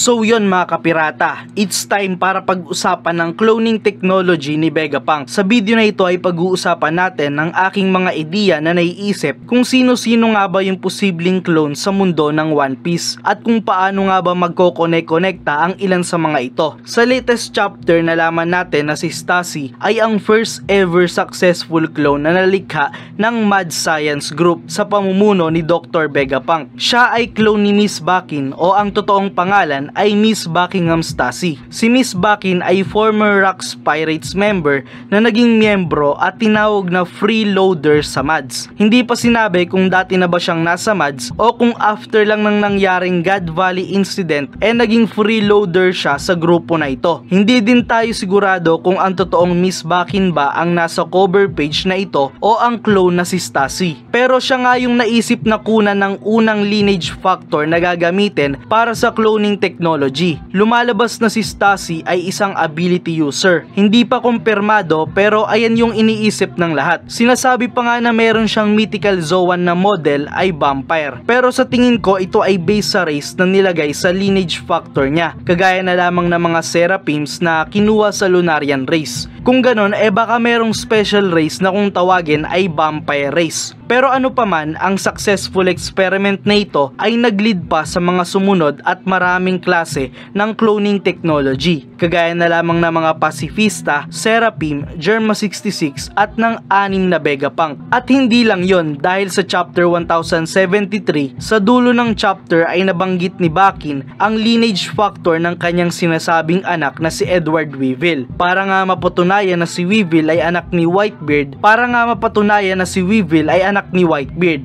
So yon mga kapirata, it's time para pag-usapan ng cloning technology ni Vegapunk. Sa video na ito ay pag-uusapan natin ng aking mga ideya na naiisip kung sino-sino nga ba yung posibleng clone sa mundo ng One Piece at kung paano nga ba magko-connect-connecta ang ilan sa mga ito. Sa latest chapter nalaman natin na si Stacy ay ang first ever successful clone na nalikha ng Mad Science Group sa pamumuno ni Dr. Vegapunk. Siya ay clone ni Miss Bakin o ang totoong pangalan ay Miss Buckingham Stacy. Si Miss Bakin ay former Rocks Pirates member na naging miyembro at tinawag na freeloader sa Mads. Hindi pa sinabi kung dati na ba siyang nasa Mads o kung after lang ng nangyaring God Valley incident naging freeloader siya sa grupo na ito. Hindi din tayo sigurado kung ang totoong Miss Bakin ba ang nasa cover page na ito o ang clone na si Stacy. Pero siya nga yung naisip na kunan ng unang lineage factor na gagamitin para sa cloning technology. Lumalabas na si Stacy ay isang ability user. Hindi pa kumpirmado pero ayan yung iniisip ng lahat. Sinasabi pa nga na meron siyang mythical Zoan na model ay vampire. Pero sa tingin ko ito ay based sa race na nilagay sa lineage factor niya. Kagaya na lamang ng mga Seraphims na kinuha sa Lunarian race. Kung ganon baka merong special race na kung tawagin ay vampire race. Pero ano pa man, ang successful experiment na ito ay nag-lead pa sa mga sumunod at maraming klase ng cloning technology. Kagaya na lamang ng mga Pacifista, Seraphim, Germa 66 at ng 6 na Vegapunk. At hindi lang yon, dahil sa chapter 1073, sa dulo ng chapter ay nabanggit ni Bakin ang lineage factor ng kanyang sinasabing anak na si Edward Weevil. Para nga mapatunayan na si Weevil ay anak ni Whitebeard,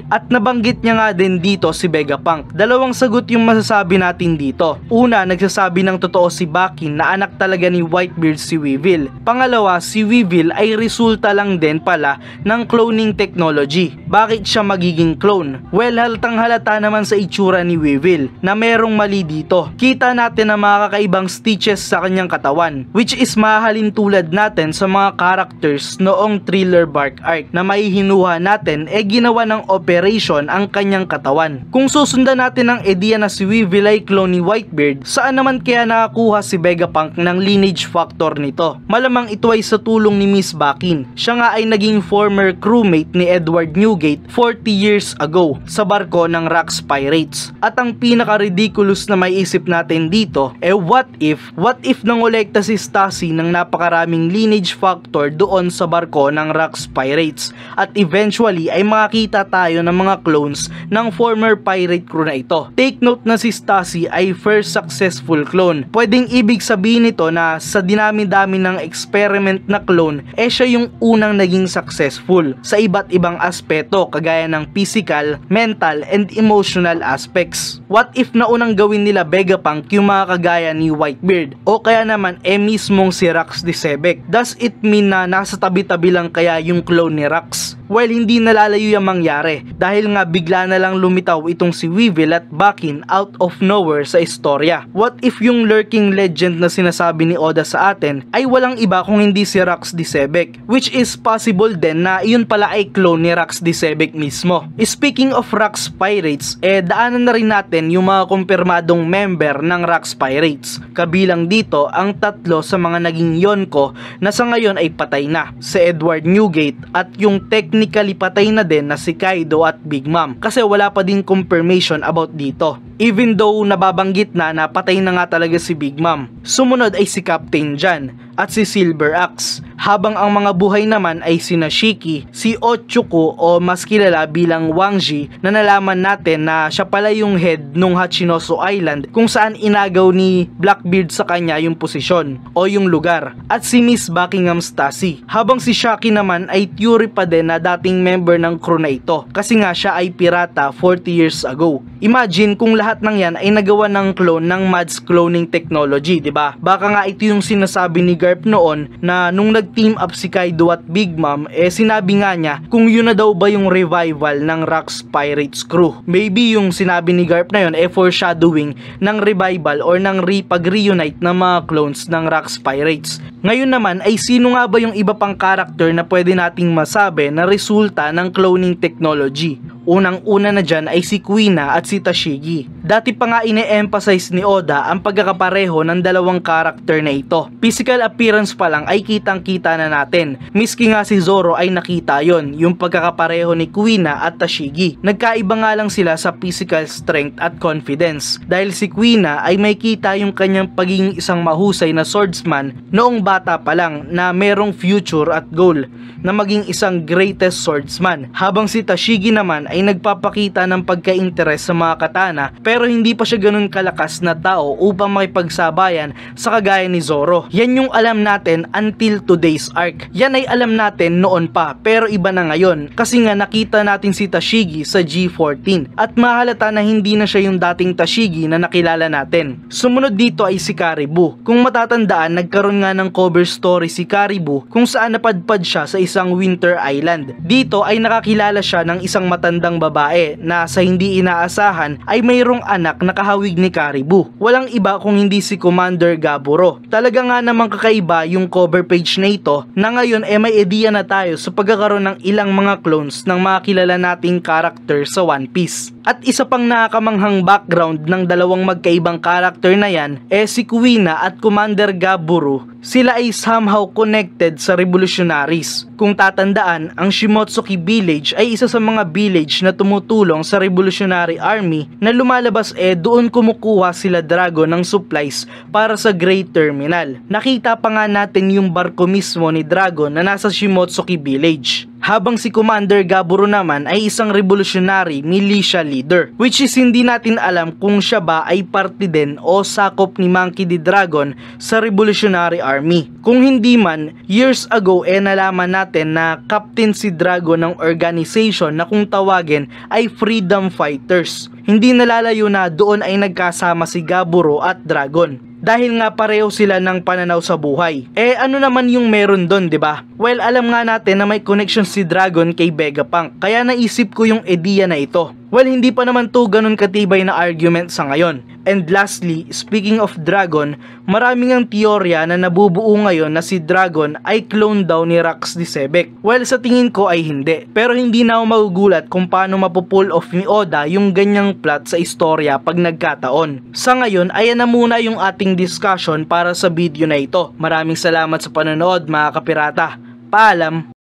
at nabanggit niya nga din dito si Vegapunk. Dalawang sagot yung masasabi natin dito. Una, nagsasabi ng totoo si Bakin na anak talaga ni Whitebeard si Weevil. Pangalawa, si Weevil ay resulta lang din pala ng cloning technology. Bakit siya magiging clone? Well, haltang halata naman sa itsura ni Weevil na merong mali dito. Kita natin ang mga kakaibang stitches sa kanyang katawan, which is mahalin tulad natin sa mga characters noong Thriller Bark arc na maihinuha natin ginawa ng operation ang kanyang katawan. Kung susundan natin ang ideya na si Weevil ay clone ni Whitebeard, saan naman kaya nakakuha si Vegapunk ng lineage factor nito? Malamang ito ay sa tulong ni Miss Bakin. Siya nga ay naging former crewmate ni Edward Newgate 40 years ago sa barko ng Rocks Pirates. At ang pinaka-ridiculous na maiisip natin dito what if nangolekta si Stacy ng napakaraming lineage factor doon sa barko ng Rocks Pirates at eventually ay makita tayo ng mga clones ng former pirate crew na ito. Take note na si Stacy ay first successful clone. Pwedeng ibig sabihin nito na sa dinami-dami ng experiment na clone siya yung unang naging successful sa iba't ibang aspeto kagaya ng physical, mental, and emotional aspects. What if naunang gawin nila Vegapunk yung mga kagaya ni Whitebeard o kaya naman mismong si Rax Disebek? Does it mean na nasa tabi-tabi lang kaya yung clone ni Rax? Well, hindi nalalayo yung mangyari dahil nga bigla na lang lumitaw itong si Weevil at Bakin out of nowhere sa istorya. What if yung lurking legend na sinasabi ni Oda sa atin ay walang iba kung hindi si Rax Disebek, which is possible din na yun pala ay clone ni Rax Disebek mismo. Speaking of Rocks Pirates, daanan na rin natin yung mga kumpirmadong member ng Rocks Pirates. Kabilang dito ang 3 sa mga naging Yonko na sa ngayon ay patay na, si Edward Newgate at yung technically patay na din na si Kaido at Big Mom, kasi wala pa din confirmation about dito. Even though nababanggit na patay na nga talaga si Big Mom. Sumunod ay si Captain John at si Silver Axe, habang ang mga buhay naman ay sina Shiki, si Ochuko o mas kilala bilang Wangji na nalaman natin na siya pala yung head nung Hachinosu Island kung saan inagaw ni Blackbeard sa kanya yung posisyon o yung lugar, at si Miss Buckingham Stacy, habang si Shaki naman ay theory pa din na dating member ng crew na ito kasi nga siya ay pirata 40 years ago. Imagine kung lahat ng yan ay nagawa ng clone ng Mads cloning technology, diba? Baka nga ito yung sinasabi ni Garp noon na nung nag-team up si Kaido at Big Mom, sinabi nga niya kung yun na daw ba yung revival ng Rocks Pirates crew. Maybe yung sinabi ni Garp na yun foreshadowing ng revival or ng pag-reunite ng mga clones ng Rocks Pirates. Ngayon naman ay sino nga ba yung iba pang character na pwede nating masabi na resulta ng cloning technology? Unang-una na dyan ay si Kuina at si Tashigi. Dati pa nga ine-emphasize ni Oda ang pagkakapareho ng dalawang karakter na ito. Physical appearance pa lang ay kitang-kita na natin. Miski nga si Zoro ay nakita yon, yung pagkakapareho ni Kuina at Tashigi. Nagkaiba nga lang sila sa physical strength at confidence. Dahil si Kuina ay may kita yung kanyang pagiging isang mahusay na swordsman noong bata pa lang na merong future at goal na maging isang greatest swordsman. Habang si Tashigi naman ay nagpapakita ng pagka-interes sa mga katana pero hindi pa siya ganun kalakas na tao upang makipagsabayan sa kagaya ni Zoro. Yan yung alam natin until today's arc. Yan ay alam natin noon pa pero iba na ngayon kasi nga nakita natin si Tashigi sa G14 at mahalata na hindi na siya yung dating Tashigi na nakilala natin. Sumunod dito ay si Karibu. Kung matatandaan, nagkaroon nga ng cover story si Karibu kung saan napadpad siya sa isang winter island. Dito ay nakakilala siya ng isang matandang babae na sa hindi inaasahan ay mayroong anak na kahawig ni Karibu. Walang iba kung hindi si Commander Gaburo. Talaga nga namang kakaiba yung cover page na ito na ngayon may idea na tayo sa pagkakaroon ng ilang mga clones ng mga kilala nating character sa One Piece. At isa pang nakakamanghang background ng dalawang magkaibang character na yan si Kuina at Commander Gaburo. Sila ay somehow connected sa revolutionaries. Kung tatandaan, ang Shimotsuki Village ay isa sa mga village na tumutulong sa Revolutionary Army na lumalabas doon kumukuha sila Dragon ng supplies para sa Great Terminal. Nakita pa nga natin yung barko mismo ni Dragon na nasa Shimotsuki Village. Habang si Commander Gaburo naman ay isang revolutionary militia leader, which is hindi natin alam kung siya ba ay parte din o sakop ni Monkey D. Dragon sa Revolutionary Army. Kung hindi man, years ago nalaman natin na captain si Dragon ng organization na kung tawagin ay Freedom Fighters. Hindi nalalayo na doon ay nagkasama si Gaburo at Dragon. Dahil nga pareho sila ng pananaw sa buhay. Ano naman yung meron doon, 'di ba? Well, alam nga natin na may connection si Dragon kay Vegapunk. Kaya naisip ko yung ideya na ito. Well, hindi pa naman to ganun katibay na argument sa ngayon. And lastly, speaking of Dragon, maraming ang teorya na nabubuo ngayon na si Dragon ay clone daw ni Rax di Sebek. Well, sa tingin ko ay hindi. Pero hindi na ako magugulat kung paano mapupull off ni Oda yung ganyang plot sa istorya pag nagkataon. Sa ngayon, ayan na muna yung ating discussion para sa video na ito. Maraming salamat sa panonood mga kapirata. Paalam!